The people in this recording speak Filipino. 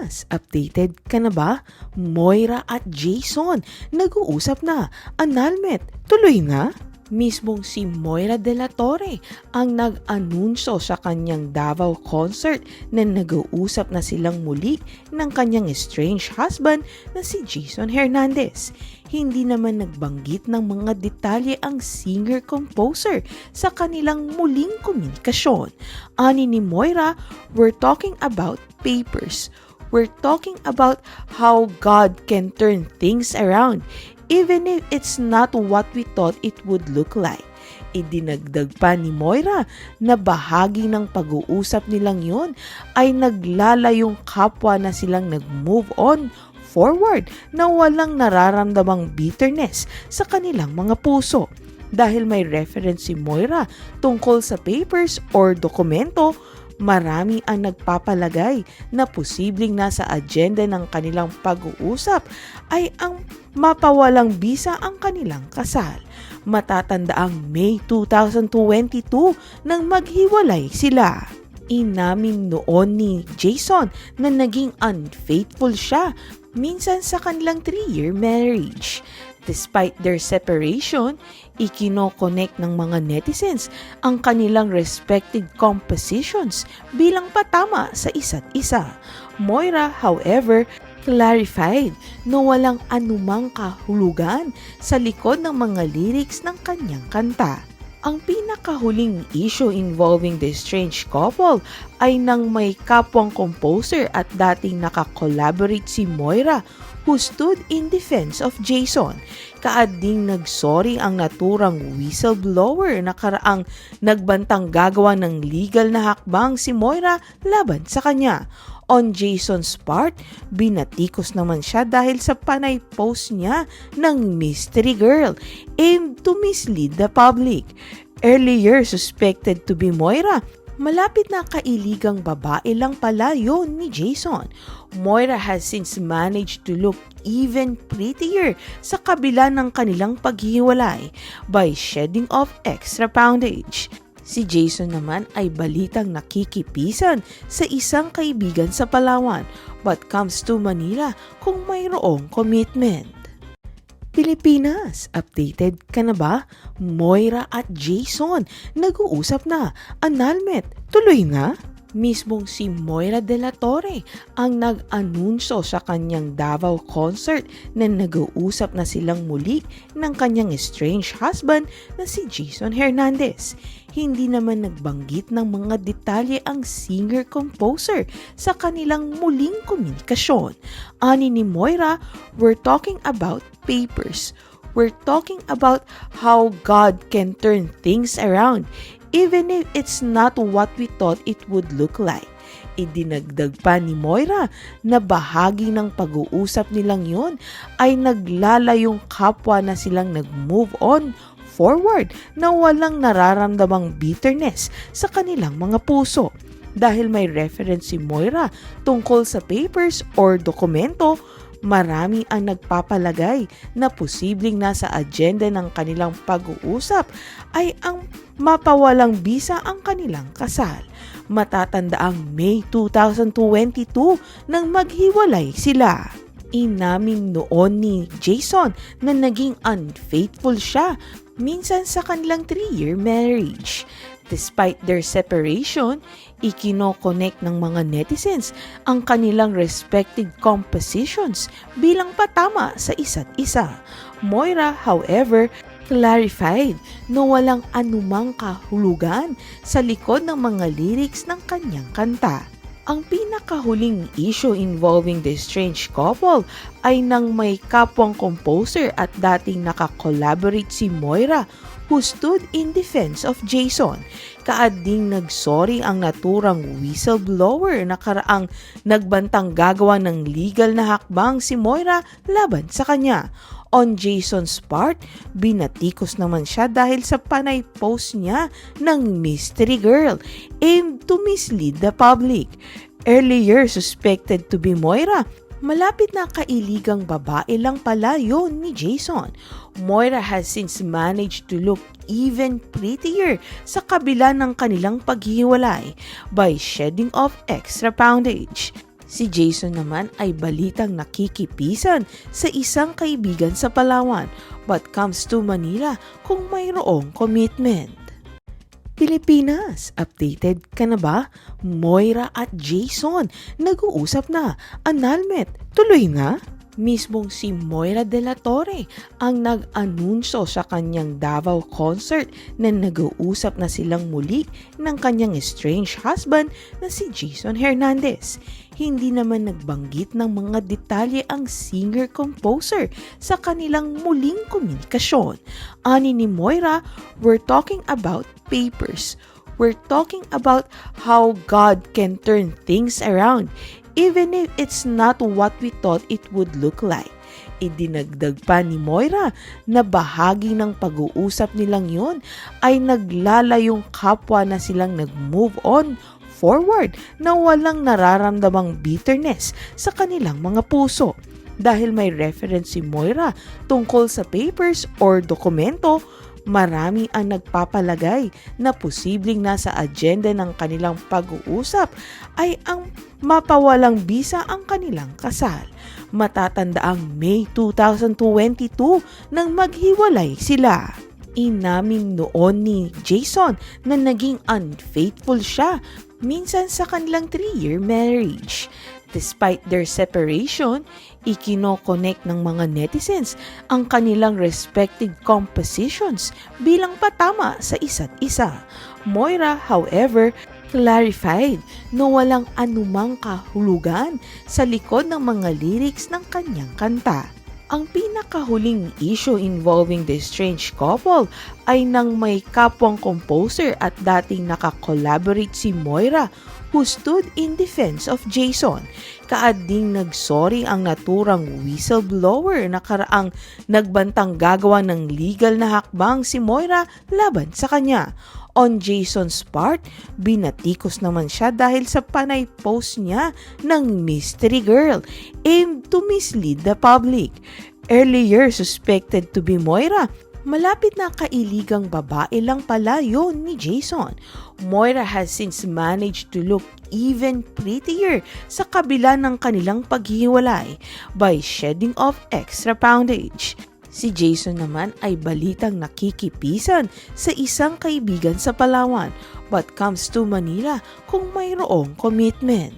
Pilipinas, updated ka na ba? Moira at Jason, nag-uusap na. Annulment, tuloy na? Mismong si Moira de la Torre ang nag-anunsyo sa kanyang Davao concert na nag-uusap na silang muli ng kanyang estranged husband na si Jason Hernandez. Hindi naman nagbanggit ng mga detalye ang singer-composer sa kanilang muling komunikasyon. Ani ni Moira, "We're talking about papers. We're talking about how God can turn things around, even if it's not what we thought it would look like." Idinagdag pa ni Moira na bahagi ng pag-uusap nilang yon ay naglalayong kapwa na silang nag-move on forward na walang nararamdamang bitterness sa kanilang mga puso. Dahil may reference si Moira tungkol sa papers or dokumento, marami ang nagpapalagay na posibleng nasa agenda ng kanilang pag-uusap ay ang mapawalang bisa ang kanilang kasal. Matatandaang May 2022 nang maghiwalay sila. Inamin noon ni Jason na naging unfaithful siya minsan sa kanilang 3-year marriage. Despite their separation, ikino-connect ng mga netizens ang kanilang respective compositions bilang patama sa isa't isa. Moira, however, clarified na walang anumang kahulugan sa likod ng mga lyrics ng kanyang kanta. Ang pinakahuling issue involving the estranged couple ay nang may kapwang composer at dating nakakollaborate si Moira who stood in defense of Jason. Kaading nagsorry ang naturang whistleblower na karaang nagbantang gagawa ng legal na hakbang si Moira laban sa kanya. On Jason's part, binatikos naman siya dahil sa panay post niya ng mystery girl aimed to mislead the public. Earlier suspected to be Moira, malapit na kailigang babae lang pala yon ni Jason. Moira has since managed to look even prettier sa kabila ng kanilang paghiwalay by shedding off extra poundage. Si Jason naman ay balitang nakikipisan sa isang kaibigan sa Palawan but comes to Manila kung mayroong commitment. Pilipinas, updated ka na ba? Moira at Jason, nag-uusap na. Annulment, tuloy na? Mismong si Moira de la Torre ang nag-anunsyo sa kanyang Davao concert na nag-uusap na silang muli ng kanyang estranged husband na si Jason Hernandez. Hindi naman nagbanggit ng mga detalye ang singer-composer sa kanilang muling komunikasyon. Ani ni Moira, "We're talking about papers. We're talking about how God can turn things around, even if it's not what we thought it would look like." Idinagdag pa ni Moira na bahagi ng pag-uusap nilang yon ay naglalayong kapwa na silang nag-move on forward na walang nararamdamang bitterness sa kanilang mga puso. Dahil may reference si Moira tungkol sa papers or dokumento, marami ang nagpapalagay na posibleng nasa agenda ng kanilang pag-uusap ay ang mapawalang bisa ang kanilang kasal. Matatandaang May 2022 nang maghiwalay sila. Inamin noon ni Jason na naging unfaithful siya minsan sa kanilang 3-year marriage. Despite their separation, ikino-connect ng mga netizens ang kanilang respective compositions bilang patama sa isa't isa. Moira, however, clarified na walang anumang kahulugan sa likod ng mga lyrics ng kanyang kanta. Ang pinakahuling issue involving the estranged couple ay nang may kapwang composer at dating nakakollaborate si Moira who stood in defense of Jason. Kaading nagsorry ang naturang whistleblower na karaang nagbantang gagawa ng legal na hakbang si Moira laban sa kanya. On Jason's part, binatikos naman siya dahil sa panay post niya ng mystery girl aimed to mislead the public. Earlier suspected to be Moira, malapit na kailigang babae lang pala yon ni Jason. Moira has since managed to look even prettier sa kabila ng kanilang paghiwalay by shedding off extra poundage. Si Jason naman ay balitang nakikipisan sa isang kaibigan sa Palawan but comes to Manila kung mayroong commitment. Pilipinas, updated ka na ba? Moira at Jason, nag-uusap na. Annulment, tuloy na? Mismong si Moira de la Torre ang nag-anunsyo sa kanyang Davao concert na nag-uusap na silang muli ng kanyang estranged husband na si Jason Hernandez. Hindi naman nagbanggit ng mga detalye ang singer-composer sa kanilang muling komunikasyon. Ani ni Moira, we're talking about papers. We're talking about how God can turn things around, even if it's not what we thought it would look like. Idinagdag pa ni Moira na bahagi ng pag-uusap nilang yun ay naglalayong kapwa na silang nag-move on forward na walang nararamdamang bitterness sa kanilang mga puso. Dahil may reference si Moira tungkol sa papers or dokumento, marami ang nagpapalagay na posibleng nasa agenda ng kanilang pag-uusap ay ang mapawalang bisa ang kanilang kasal. Matatandaang May 2022 nang maghiwalay sila. Inamin noon ni Jason na naging unfaithful siya minsan sa kanilang 3-year marriage. Despite their separation, ikino-connect ng mga netizens ang kanilang respective compositions bilang patama sa isa't isa. Moira, however, clarified na walang anumang kahulugan sa likod ng mga lyrics ng kanyang kanta. Ang pinakahuling issue involving the estranged couple ay nang may kapwang composer at dating nakakollaborate si Moira who stood in defense of Jason. Kaading nagsorry ang naturang whistleblower na karaang nagbantang gagawa ng legal na hakbang si Moira laban sa kanya. On Jason's part, binatikos naman siya dahil sa panay post niya ng mystery girl aimed to mislead the public. Earlier suspected to be Moira, malapit na kailigang babae lang pala yon ni Jason. Moira has since managed to look even prettier sa kabila ng kanilang paghiwalay by shedding off extra poundage. Si Jason naman ay balitang nakikipisan sa isang kaibigan sa Palawan but comes to Manila kung mayroong commitment.